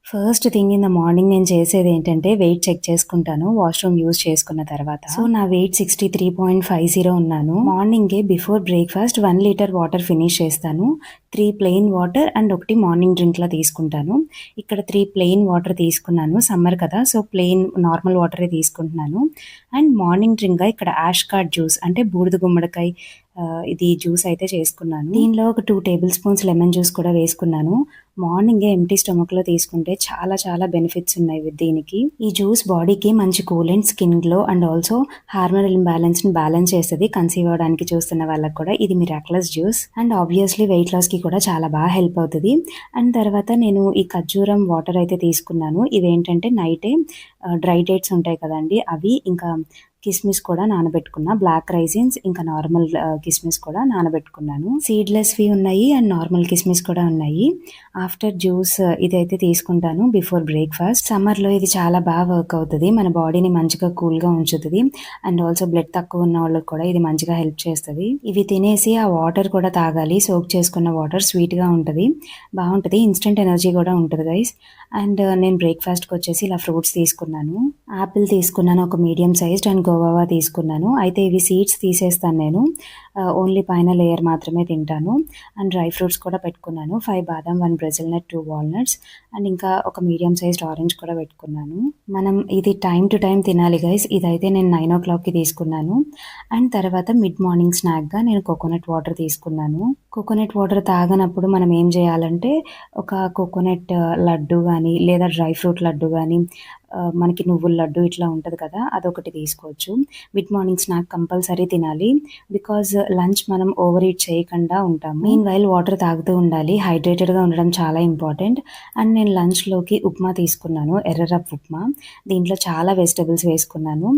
First thing in the morning నేను చేసేదేంటంటే weight check చేసుకుంటాను washroom use చేసుకున్న తర్వాత. సో, నా వెయిట్ 63.50 ఉన్నాను. మార్నింగే before breakfast 1 litre water finish చేస్తాను. 3 ప్లెయిన్ వాటర్ అండ్ ఒకటి మార్నింగ్ డ్రింక్‌లా తీసుకుంటాను. ఇక్కడ 3 ప్లెయిన్ వాటర్ తీసుకున్నాను. సమ్మర్ కదా! సో, ప్లెయిన్ నార్మల్ వాటరే తీసుకుంటున్నాను. అండ్ మార్నింగ్ డ్రింక్‌గా ఇక్కడ యాష్ కార్డ్ జ్యూస్ అంటే బూడిద గుమ్మడికాయ ఇది జ్యూస్ అయితే చేసుకున్నాను. దీనిలో ఒక 2 టేబుల్ స్పూన్స్ లెమన్ జ్యూస్ కూడా వేసుకున్నాను. మార్నింగే ఎంప్టీ స్టమక్‌లో తీసుకుంటే చాలా చాలా బెనిఫిట్స్ ఉన్నాయి దీనికి. ఈ జ్యూస్ బాడీకి మంచి coolant, skin glow and also hormonal ఇంబాలెన్స్‌ని బ్యాలెన్స్ చేస్తది. కన్సీవ్ అవ్వడానికి చూస్తున్న వాళ్ళకి కూడా ఇది miraculous juice. And obviously weight లాస్‌కి కూడా చాలా బాగా హెల్ప్ అవుతది. అండ్ తర్వాత నేను ఈ ఖర్జూరం వాటర్ అయితే తీసుకున్నాను. ఇవేంటంటే నైటే డ్రై డేట్స్ ఉంటాయి కదండీ! అవి ఇంకా కిస్మిస్ కూడా నానబెట్టుకున్నా. బ్లాక్ రైసిన్స్ ఇంకా నార్మల్ కిస్మిస్ కూడా నానబెట్టుకున్నాను. సీడ్‌లెస్‌వి ఉన్నాయి అండ్ నార్మల్ కిస్మిస్ కూడా ఉన్నాయి. ఆఫ్టర్ జ్యూస్ ఇదైతే తీసుకుంటాను బిఫోర్ బ్రేక్‌ఫాస్ట్. సమ్మర్‌లో ఇది చాలా బాగా వర్క్ అవుతది. మన బాడీని మంచిగా కూల్‌గా ఉంచుతది. అండ్ ఆల్సో బ్లడ్ తక్కువ ఉన్న వాళ్ళకి కూడా ఇది మంచిగా హెల్ప్ చేస్తది. ఇవి తినేసి ఆ వాటర్ కూడా తాగాలి. సోక్ చేసుకున్న వాటర్ స్వీట్‌గా ఉంటది. బావుంటది. ఇన్‌స్టంట్ ఎనర్జీ కూడా ఉంటది గైస్. అండ్ నేను బ్రేక్‌ఫాస్ట్‌కి వచ్చేసి ఇలా ఫ్రూట్స్ తీసుకున్నాను. యాపిల్ తీసుకున్నాను ఒక మీడియం సైజ్డ్ అండ్ గోవావా తీసుకున్నాను. అయితే ఇవి సీడ్స్ తీసేస్తాను నేను. ఓన్లీ పైన లేయర్ మాత్రమే తింటాను. అండ్ డ్రై ఫ్రూట్స్ కూడా పెట్టుకున్నాను. 5 బాదాం, 1 బ్రెజిల్ నట్, 2 వాల్‌నట్స్ అండ్ ఇంకా ఒక మీడియం సైజ్డ్ ఆరెంజ్ కూడా పెట్టుకున్నాను. మనం ఇది టైమ్ టు టైమ్ తినాలి గైస్. ఇదైతే నేను 9:00కి తీసుకున్నాను. అండ్ తర్వాత మిడ్ మార్నింగ్ స్నాక్‌గా నేను కోకోనట్ వాటర్ తీసుకున్నాను. కోకోనట్ వాటర్ తాగనప్పుడు మనం ఏం చేయాలంటే ఒక కోకోనట్ లడ్డు గానీ లేదా డ్రై ఫ్రూట్ లడ్డు గానీ మనకి నువ్వుల లడ్డు ఇట్లా ఉంటది కదా! అదొకటి తీసుకోవచ్చు. మిడ్ మార్నింగ్ స్నాక్ కంపల్సరీ తినాలి. బికాజ్ లంచ్ మనం ఓవర్ ఈట్ చేయకుండా ఉంటాము. మీన్ వైల్ వాటర్ తాగుతూ ఉండాలి. హైడ్రేటెడ్‌గా ఉండడం చాలా ఇంపార్టెంట్. అండ్ నేను లంచ్‌లోకి ఉప్మా తీసుకున్నాను. ఎర్ర రవ్వ ఉప్మా. దీంట్లో చాలా వెజిటబుల్స్ వేసుకున్నాను.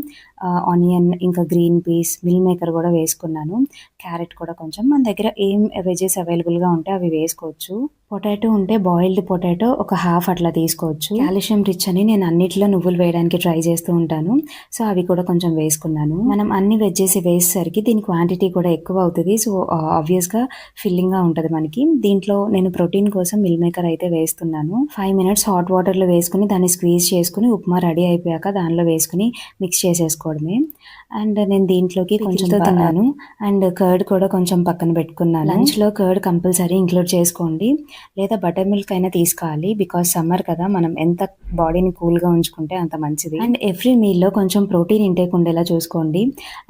ఆనియన్ ఇంకా గ్రీన్ పీస్, మిల్ మేకర్ కూడా వేసుకున్నాను. క్యారెట్ కూడా కొంచెం. మన దగ్గర ఏం వెజ్జెస్ అవైలబుల్‌గా ఉంటే అవి వేసుకోవచ్చు. పొటాటో ఉంటే బాయిల్డ్ పొటాటో ఒక హాఫ్ అట్లా తీసుకోవచ్చు. కాల్షియం రిచ్ అని నేను అన్నిట్లో నువ్వులు వేయడానికి ట్రై చేస్తూ ఉంటాను. సో, అవి కూడా కొంచెం వేసుకున్నాను. మనం అన్ని వెజ్జెస్ వేసేసరికి దీని క్వాంటిటీ కూడా ఎక్కువ అవుతది. సో, ఆబ్వియస్‌గా ఫిల్లింగ్‌గా ఉంటది మనకి. దీంట్లో నేను ప్రోటీన్ కోసం మిల్ మేకర్ అయితే వేస్తున్నాను. 5 మినిట్స్ హాట్ వాటర్‌లో వేసుకొని దాన్ని స్క్వీజ్ చేసుకొని ఉప్మా రెడీ అయిపోయాక దానిలో వేసుకొని మిక్స్ చేసేసుకోవడమే. అండ్ నేను దీంట్లోకి కొంచెం తిన్నాను. అండ్ కర్డ్ కూడా కొంచెం పక్కన పెట్టుకున్నాను. లంచ్‌లో కర్డ్ కంపల్సరీ ఇంక్లూడ్ చేసుకోండి. లేదా బటర్ మిల్క్ అయినా తీసుకోవాలి. బికాజ్ సమ్మర్ కదా! మనం ఎంత బాడీని కూల్‌గా ఉంచుకుంటే అంత మంచిది. అండ్ ఎవ్రీ మీల్‌లో కొంచెం ప్రోటీన్ ఇంటేక్ ఉండేలా చూసుకోండి.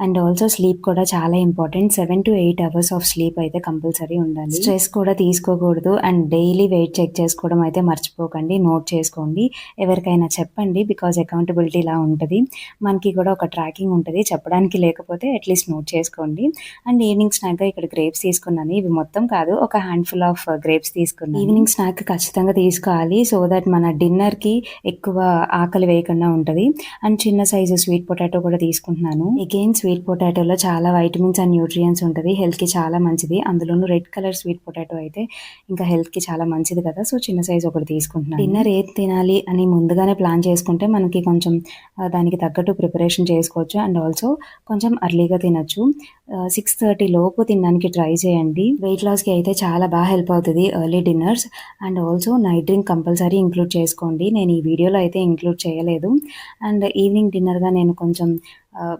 అండ్ ఆల్సో స్లీప్ కూడా చాలా ఇంపార్టెంట్. 7-8 అవర్స్ ఆఫ్ స్లీప్ అయితే కంపల్సరీ ఉండాలి. స్ట్రెస్ కూడా తీసుకోకూడదు. అండ్ డైలీ వెయిట్ చెక్ చేసుకోవడం అయితే మర్చిపోకండి. నోట్ చేసుకోండి. ఎవరికైనా చెప్పండి. బికాజ్ అకౌంటబిలిటీ ఇలా ఉంటది. మనకి కూడా ఒక ట్రాకింగ్ ఉంటది. చెప్పడానికి లేకపోతే అట్‌లీస్ట్ నోట్ చేసుకోండి. అండ్ ఈవినింగ్ స్నాక్‌గా ఇక్కడ గ్రేప్స్ తీసుకున్నాను. ఇవి మొత్తం కాదు. ఒక హ్యాండ్‌ఫుల్ ఆఫ్ గ్రేప్స్ తీసుకున్నాను. ఈవినింగ్ స్నాక్ ఖచ్చితంగా తీసుకోవాలి. సో దట్ మన డిన్నర్‌కి ఎక్కువ ఆకలి వేయకుండా ఉంటది. అండ్ చిన్న సైజు స్వీట్ పొటాటో కూడా తీసుకుంటున్నాను. అగైన్ స్వీట్ పొటాటోలో చాలా వైటమిన్స్ అండ్ న్యూట్రియంట్స్ ఉంటది. హెల్త్‌కి చాలా మంచిది. అందులోనూ రెడ్ కలర్ స్వీట్ పొటాటో అయితే ఇంకా హెల్త్‌కి చాలా మంచిది కదా! సో చిన్న సైజ్ ఒకటి తీసుకుంటున్నాను. డిన్నర్ ఏది తినాలి అని ముందుగానే ప్లాన్ చేసుకుంటే మనకి కొంచెం దానికి తగ్గట్టు ప్రిపరేషన్ చేసుకోవచ్చు. అండ్ ఆల్సో కొంచెం ఎర్లీగా తినొచ్చు. 6:30 లోపు తినడానికి ట్రై చేయండి. వెయిట్ లాస్‌కి అయితే చాలా బాగా హెల్ప్ అవుతది early dinners. And also night drink compulsory include చేసుకోండి. నేను ఈ వీడియోలో అయితే ఇంక్లూడ్ చేయలేదు. అండ్ ఈవినింగ్ డిన్నర్‌గా నేను కొంచెం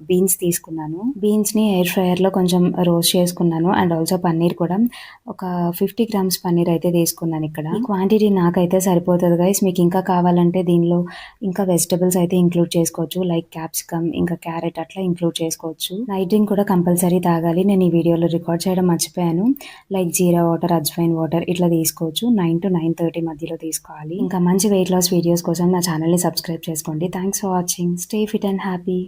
బీన్స్ తీసుకున్నాను. బీన్స్‌ని ఎయిర్ ఫ్రైయర్‌లో కొంచెం రోస్ట్ చేసుకున్నాను. అండ్ ఆల్సో పన్నీర్ కూడా ఒక 50 గ్రామ్స్ పన్నీర్ అయితే తీసుకున్నాను ఇక్కడ. ఈ క్వాంటిటీ నాకైతే సరిపోతది గైస్. మీకు ఇంకా కావాలంటే దీనిలో ఇంకా వెజిటబుల్స్ అయితే ఇంక్లూడ్ చేసుకోవచ్చు. లైక్ క్యాప్సికమ్ ఇంకా క్యారెట్ అట్లా ఇంక్లూడ్ చేసుకోవచ్చు. నైట్ డ్రింక్ కూడా కంపల్సరీ తాగాలి. నేను ఈ వీడియోలో రికార్డ్ చేయడం మర్చిపోయాను. లైక్ జీరా వాటర్, అజ్వైన్ వాటర్ ఇట్లా తీసుకోవచ్చు. 9-9:30 మధ్యలో తీసుకోవాలి. ఇంకా మంచి వెయిట్ లాస్ వీడియోస్ కోసం నా ఛానల్‌ని సబ్స్క్రైబ్ చేసుకోండి. Thanks for watching. Stay fit and happy.